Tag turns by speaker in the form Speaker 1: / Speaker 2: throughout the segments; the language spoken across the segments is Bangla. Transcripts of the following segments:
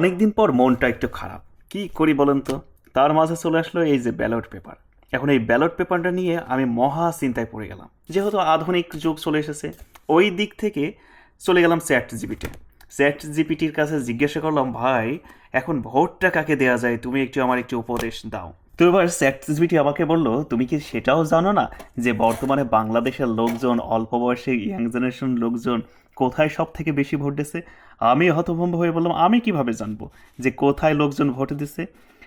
Speaker 1: অনেকদিন পর মনটা একটু খারাপ। কি করি বলেন তো? তার মাঝে চলে আসলো এই যে ব্যালট পেপার। এখন এই ব্যালট পেপারটা নিয়ে আমি মহা চিন্তায় পড়ে গেলাম। যেহেতু আধুনিক যুগ চলে এসেছে, ওই দিক থেকে চলে গেলাম চ্যাট জিপিটি। চ্যাট জিপিটির কাছে জিজ্ঞাসা করলাম, ভাই এখন ভোটটা কাকে দেওয়া যায়, তুমি একটু আমার একটু উপদেশ দাও। তো এবার চ্যাট জিপিটি আমাকে বলল, তুমি কি সেটাও জানো না যে বর্তমানে বাংলাদেশের লোকজন, অল্প বয়সী ইয়াং জেনারেশন লোকজন কোথায় সব থেকে বেশি ভোট দিচ্ছে? আমি হতভম্ব হয়ে বললাম, আমি কিভাবে জানবো যে কোথায় লোকজন ভোট দিচ্ছে?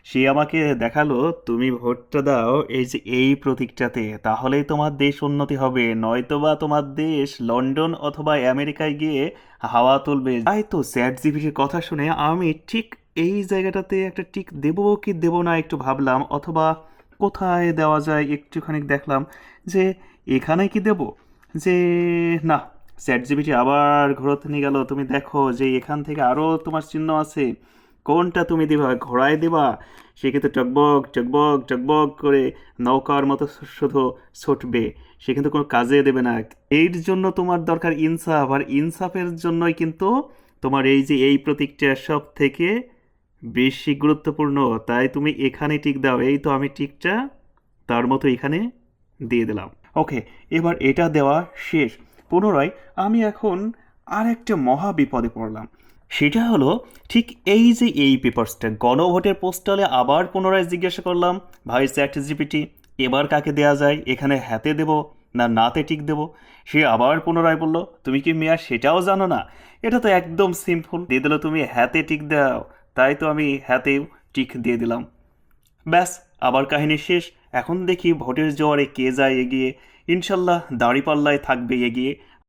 Speaker 1: সে আমাকে দেখালো, তুমি ভোটটা দাও এই যে এই প্রতীকটাতে, তাহলেই তোমার দেশ উন্নতি হবে, নয়তোবা তোমার দেশ লন্ডন অথবা আমেরিকায় গিয়ে হাওয়া তুলবে। তাই তো চ্যাট জিপিটির কথা শুনে আমি ঠিক এই জায়গাটাতে একটা টিক দেবো কি দেবো না একটু ভাবলাম, অথবা কোথায় দেওয়া যায় একটুখানি দেখলাম যে এখানে কি দেব, যে না, চ্যাট জিপিটি আবার ঘোরাতে নিয়ে গেল, তুমি দেখো যে এখান থেকে আরও তোমার চিহ্ন আছে, কোনটা তুমি দিবা, ঘোড়ায় দিবা, সে কিন্তু টকবক টকবক টকবক করে নৌকার মতো শুধু ছুটবে, সে কিন্তু কোনো কাজে দেবে না। এর জন্য তোমার দরকার ইনসাফ, আর ইনসাফের জন্যই কিন্তু তোমার এই যে এই প্রতীকটা সব থেকে বেশি গুরুত্বপূর্ণ। তাই তুমি এখানে টিক দাও, এই তো আমি টিকটা তার মতো এখানে দিয়ে দিলাম। ওকে, এবার এটা দেওয়া শেষ। পুনরায় আমি এখন আর একটা মহা বিপদে পড়লাম। সেটা হলো ঠিক এই যে এই পেপারসটা গণভোটের পোস্টালে আবার পুনরায় জিজ্ঞাসা করলাম, ভাই চ্যাট জিপিটি এবার কাকে দেয়া যায়, এখানে হাতে দেব না নাতে টিক দেব? সে আবার পুনরায় বলল, তুমি কি মিয়া সেটাও জানো না? এটা তো একদম সিম্পল, দিয়ে দিল তুমি হাতে টিক দাও। তাই তো আমি হাতেও টিক দিয়ে দিলাম। ব্যাস, আবার কাহিনী শেষ। এখন দেখি ভোটের জোয়ারে কে যায় এগিয়ে। ইনশাল্লাহ দাঁড়িপাল্লায় থাকবে এগিয়ে।